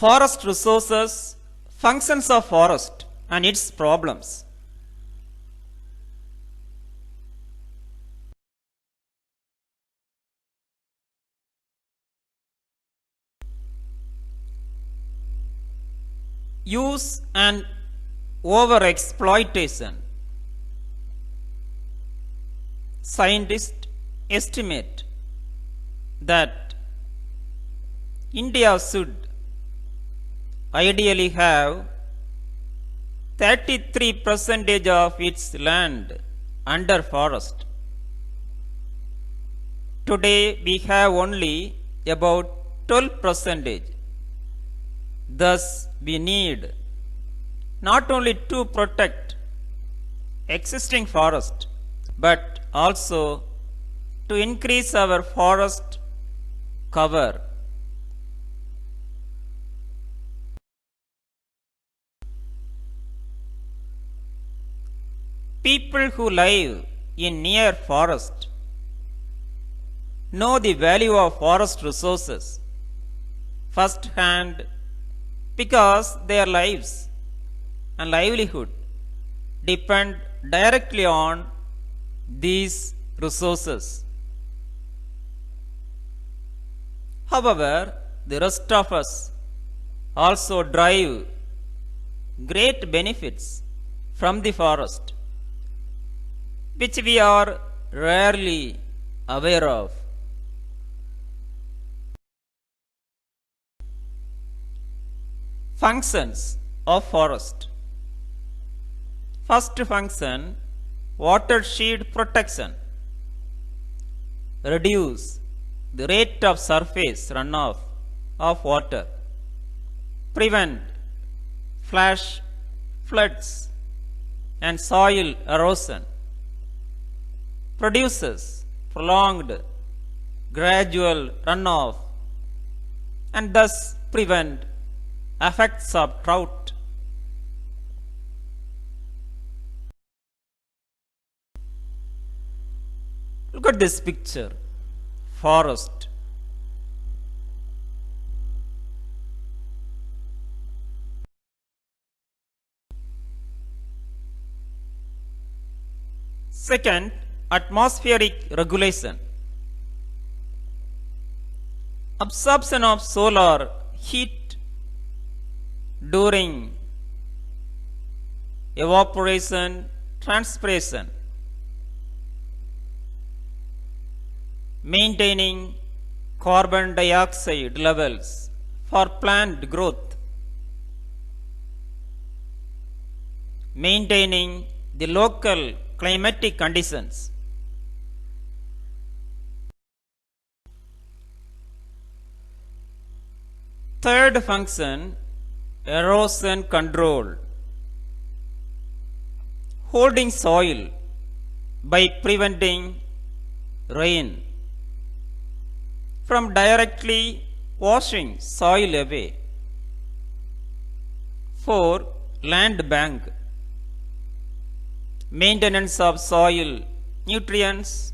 Forest resources, functions of forest and its problems. Use and overexploitation. Scientists estimate that India should ideally have 33% of its land under forest. Today we have only about 12%. Thus we need not only to protect existing forest but also to increase our forest cover. People who live in near forest know the value of forest resources first hand because their lives and livelihood depend directly on these resources. However, the rest of us also derive great benefits from the forest, which we are rarely aware of. Functions of forest. First function, watershed protection. Reduce the rate of surface runoff of water. Prevent flash floods and soil erosion. Produces prolonged gradual runoff and thus prevent effects of drought. Look at this picture. Forest. Second, atmospheric regulation. Absorption of solar heat during evaporation, transpiration. Maintaining carbon dioxide levels for plant growth. Maintaining the local climatic conditions. Third function, erosion control. Holding soil by preventing rain from directly washing soil away. 4. Land bank. Maintenance of soil, nutrients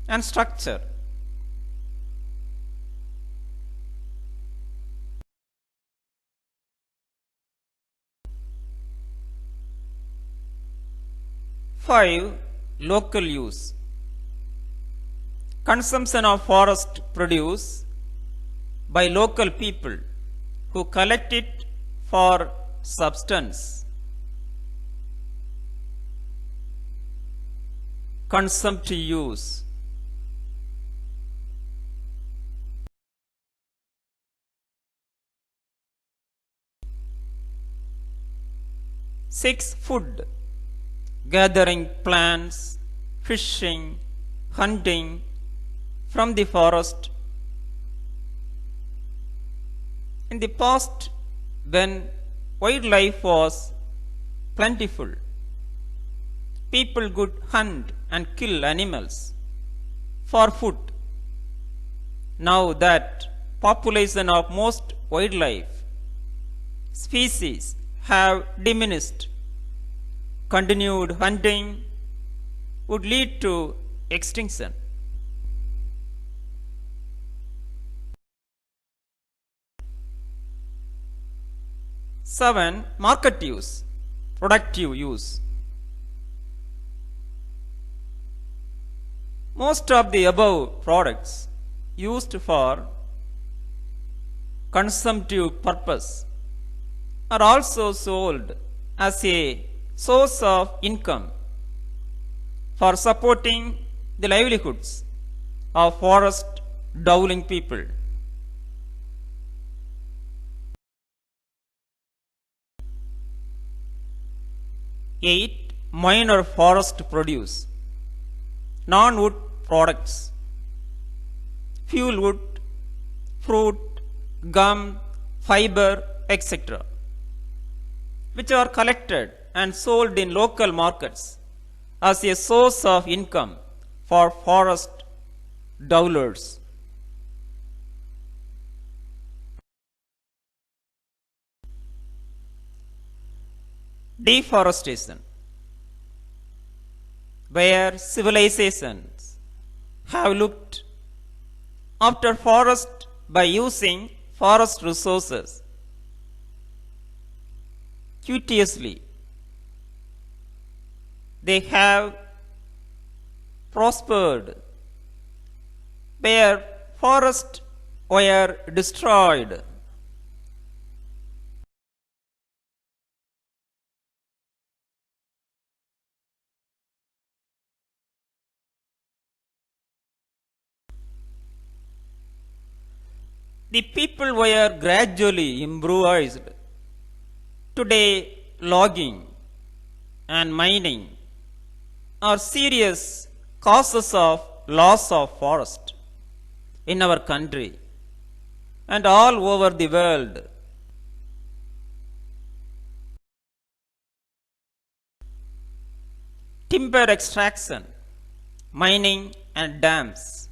and structure. Five, local use. Consumption of forest produce by local people who collect it for substance. Consumptive use. Six, food. Gathering plants, fishing, hunting from the forest. In the past, when wildlife was plentiful, people could hunt and kill animals for food. Now that population of most wildlife species have diminished, continued hunting would lead to extinction. 7. Market use, productive use. Most of the above products used for consumptive purpose are also sold as a source of income for supporting the livelihoods of forest dwelling people. 8. Minor forest produce, non-wood products, fuel wood, fruit, gum, fiber, etc., which are collected and sold in local markets as a source of income for forest dwellers. Deforestation, where civilizations have looked after forest by using forest resources judiciously. They have prospered where forests were destroyed. The people were gradually improvised. Today, logging and mining are serious causes of loss of forest in our country and all over the world. Timber extraction, mining and dams.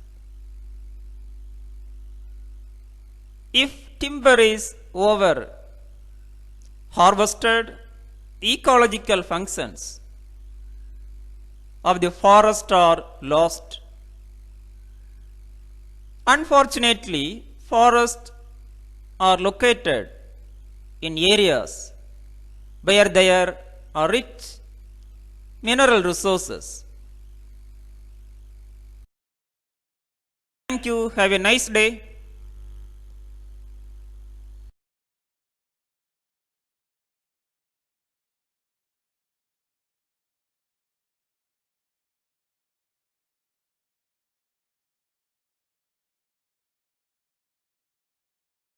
If timber is over harvested, the ecological functions of the forest are lost. Unfortunately, forests are located in areas where there are rich mineral resources. Thank you. Have a nice day.